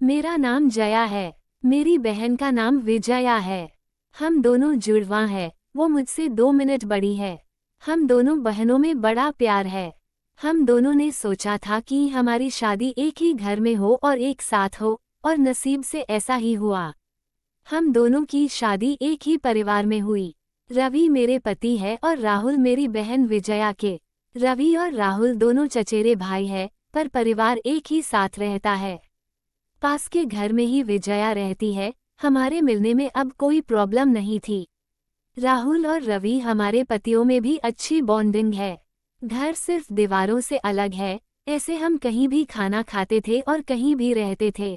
मेरा नाम जया है। मेरी बहन का नाम विजया है। हम दोनों जुड़वा हैं। वो मुझसे 2 मिनट बड़ी है। हम दोनों बहनों में बड़ा प्यार है। हम दोनों ने सोचा था कि हमारी शादी एक ही घर में हो और एक साथ हो, और नसीब से ऐसा ही हुआ। हम दोनों की शादी एक ही परिवार में हुई। रवि मेरे पति है और राहुल मेरी बहन विजया के। रवि और राहुल दोनों चचेरे भाई हैं, पर परिवार एक ही साथ रहता है। पास के घर में ही विजया रहती है। हमारे मिलने में अब कोई प्रॉब्लम नहीं थी। राहुल और रवि हमारे पतियों में भी अच्छी बॉन्डिंग है। घर सिर्फ दीवारों से अलग है, ऐसे हम कहीं भी खाना खाते थे और कहीं भी रहते थे।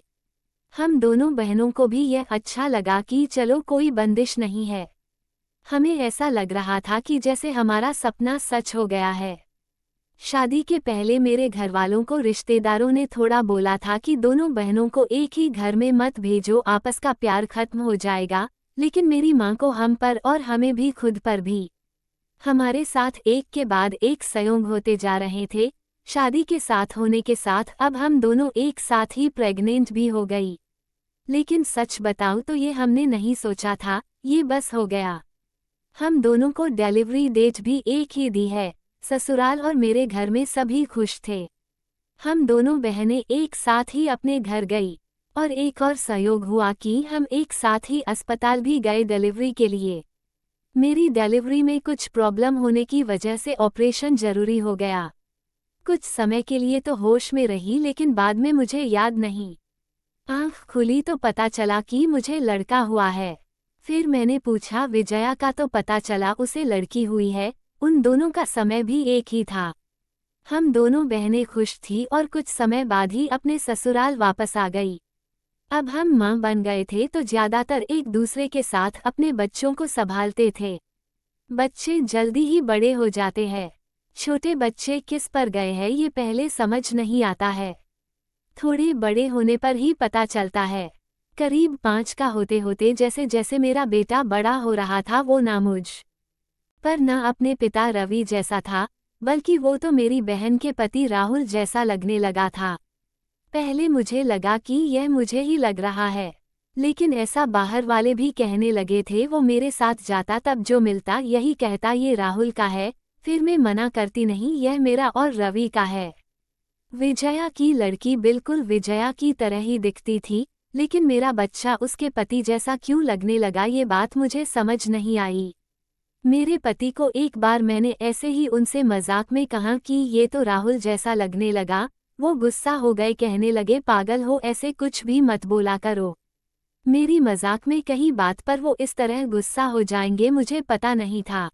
हम दोनों बहनों को भी यह अच्छा लगा कि चलो कोई बंदिश नहीं है। हमें ऐसा लग रहा था कि जैसे हमारा सपना सच हो गया है। शादी के पहले मेरे घरवालों को रिश्तेदारों ने थोड़ा बोला था कि दोनों बहनों को एक ही घर में मत भेजो, आपस का प्यार खत्म हो जाएगा, लेकिन मेरी माँ को हम पर और हमें भी खुद पर भी हमारे साथ एक के बाद एक संयोग होते जा रहे थे। शादी के साथ होने के साथ अब हम दोनों एक साथ ही प्रेग्नेंट भी हो गई। लेकिन सच बताऊं तो ये हमने नहीं सोचा था, ये बस हो गया। हम दोनों को डिलीवरी डेट भी एक ही दी है। ससुराल और मेरे घर में सभी खुश थे। हम दोनों बहनें एक साथ ही अपने घर गई, और एक और संयोग हुआ कि हम एक साथ ही अस्पताल भी गए डिलीवरी के लिए। मेरी डिलीवरी में कुछ प्रॉब्लम होने की वजह से ऑपरेशन जरूरी हो गया। कुछ समय के लिए तो होश में रही, लेकिन बाद में मुझे याद नहीं। आँख खुली तो पता चला कि मुझे लड़का हुआ है। फिर मैंने पूछा, विजया का तो पता चला उसे लड़की हुई है। उन दोनों का समय भी एक ही था। हम दोनों बहनें खुश थी और कुछ समय बाद ही अपने ससुराल वापस आ गई। अब हम माँ बन गए थे तो ज्यादातर एक दूसरे के साथ अपने बच्चों को संभालते थे। बच्चे जल्दी ही बड़े हो जाते हैं। छोटे बच्चे किस पर गए हैं ये पहले समझ नहीं आता है। थोड़े बड़े होने पर ही पता चलता है। करीब 5 का होते होते जैसे जैसे मेरा बेटा बड़ा हो रहा था, वो ना मुझ पर न अपने पिता रवि जैसा था, बल्कि वो तो मेरी बहन के पति राहुल जैसा लगने लगा था। पहले मुझे लगा कि यह मुझे ही लग रहा है, लेकिन ऐसा बाहर वाले भी कहने लगे थे। वो मेरे साथ जाता तब जो मिलता यही कहता ये राहुल का है, फिर मैं मना करती नहीं, यह मेरा और रवि का है। विजया की लड़की बिल्कुल विजया की तरह ही दिखती थी, लेकिन मेरा बच्चा उसके पति जैसा क्यों लगने लगा ये बात मुझे समझ नहीं आई। मेरे पति को एक बार मैंने ऐसे ही उनसे मजाक में कहा कि ये तो राहुल जैसा लगने लगा। वो गुस्सा हो गए, कहने लगे पागल हो, ऐसे कुछ भी मत बोला करो। मेरी मजाक में कही बात पर वो इस तरह गुस्सा हो जाएंगे मुझे पता नहीं था,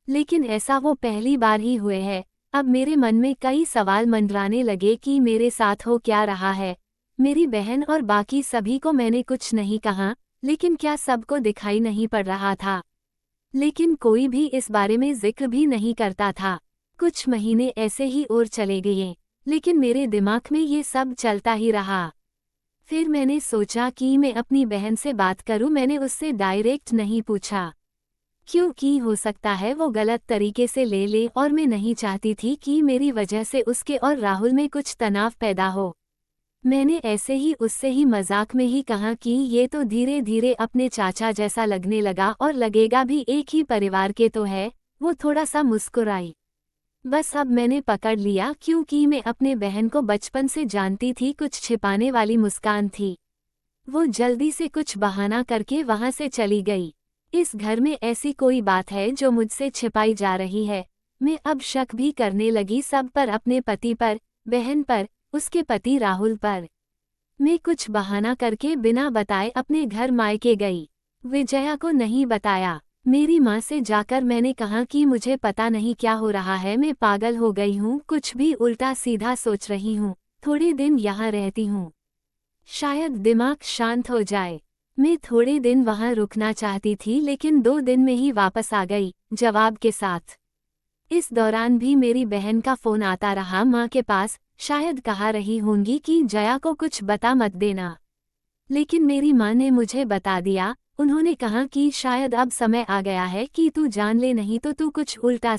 लेकिन ऐसा वो पहली बार ही हुए है। अब मेरे मन में कई सवाल मंडराने लगे कि मेरे साथ हो क्या रहा है। मेरी बहन और बाकी सभी को मैंने कुछ नहीं कहा, लेकिन क्या सबको दिखाई नहीं पड़ रहा था? लेकिन कोई भी इस बारे में जिक्र भी नहीं करता था। कुछ महीने ऐसे ही और चले गए, लेकिन मेरे दिमाग में ये सब चलता ही रहा। फिर मैंने सोचा कि मैं अपनी बहन से बात करूं। मैंने उससे डायरेक्ट नहीं पूछा, क्योंकि हो सकता है वो गलत तरीके से ले ले, और मैं नहीं चाहती थी कि मेरी वजह से उसके और राहुल में कुछ तनाव पैदा हो। मैंने ऐसे ही उससे ही मजाक में ही कहा कि ये तो धीरे धीरे अपने चाचा जैसा लगने लगा, और लगेगा भी एक ही परिवार के तो है। वो थोड़ा सा मुस्कुराई। बस अब मैंने पकड़ लिया, क्योंकि मैं अपने बहन को बचपन से जानती थी, कुछ छिपाने वाली मुस्कान थी। वो जल्दी से कुछ बहाना करके वहां से चली गई। इस घर में ऐसी कोई बात है जो मुझसे छिपाई जा रही है। मैं अब शक भी करने लगी सब पर, अपने पति पर, बहन पर, उसके पति राहुल पर। मैं कुछ बहाना करके बिना बताए अपने घर मायके गई। विजया को नहीं बताया। मेरी माँ से जाकर मैंने कहा कि मुझे पता नहीं क्या हो रहा है, मैं पागल हो गई हूँ, कुछ भी उल्टा सीधा सोच रही हूँ। थोड़े दिन यहाँ रहती हूँ, शायद दिमाग शांत हो जाए। मैं थोड़े दिन वहाँ रुकना चाहती थी, लेकिन 2 दिन में ही वापस आ गई, जवाब के साथ। इस दौरान भी मेरी बहन का फोन आता रहा माँ के पास। शायद कहा रही होंगी कि जया को कुछ बता मत देना, लेकिन मेरी माँ ने मुझे बता दिया। उन्होंने कहा कि शायद अब समय आ गया है कि तू जान ले, नहीं तो तू कुछ उल्टा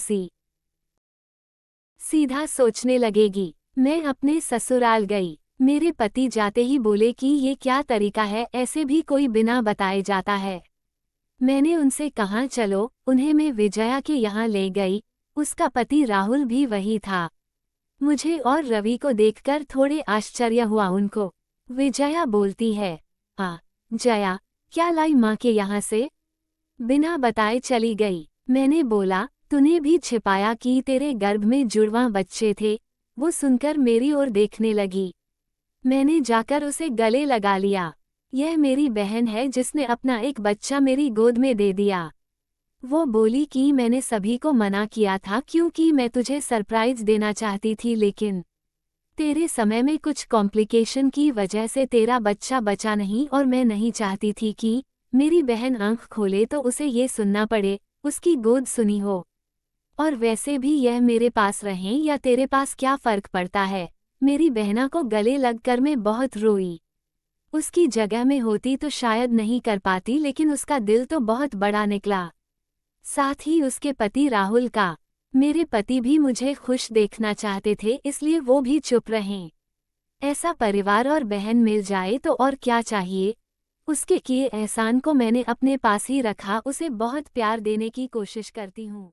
सीधा सोचने लगेगी। मैं अपने ससुराल गई। मेरे पति जाते ही बोले कि ये क्या तरीका है, ऐसे भी कोई बिना बताए जाता है। मैंने उनसे कहा चलो, उन्हें मैं विजया के यहाँ ले गई। उसका पति राहुल भी वही था। मुझे और रवि को देखकर थोड़े आश्चर्य हुआ उनको। विजया बोलती है, जया, क्या लाई माँ के यहाँ से? बिना बताए चली गई। मैंने बोला, तूने भी छिपाया कि तेरे गर्भ में जुड़वां बच्चे थे। वो सुनकर मेरी ओर देखने लगी। मैंने जाकर उसे गले लगा लिया। यह मेरी बहन है जिसने अपना एक बच्चा मेरी गोद में दे दिया। वो बोली कि मैंने सभी को मना किया था क्योंकि मैं तुझे सरप्राइज देना चाहती थी, लेकिन तेरे समय में कुछ कॉम्प्लिकेशन की वजह से तेरा बच्चा बचा नहीं और मैं नहीं चाहती थी कि मेरी बहन आंख खोले तो उसे ये सुनना पड़े, उसकी गोद सुनी हो। और वैसे भी यह मेरे पास रहें या तेरे पास क्या फर्क पड़ता है। मेरी बहना को गले लगकर मैं बहुत रोई। उसकी जगह में होती तो शायद नहीं कर पाती, लेकिन उसका दिल तो बहुत बड़ा निकला। साथ ही उसके पति राहुल का। मेरे पति भी मुझे खुश देखना चाहते थे, इसलिए वो भी चुप रहें। ऐसा परिवार और बहन मिल जाए तो और क्या चाहिए। उसके किए एहसान को मैंने अपने पास ही रखा, उसे बहुत प्यार देने की कोशिश करती हूँ।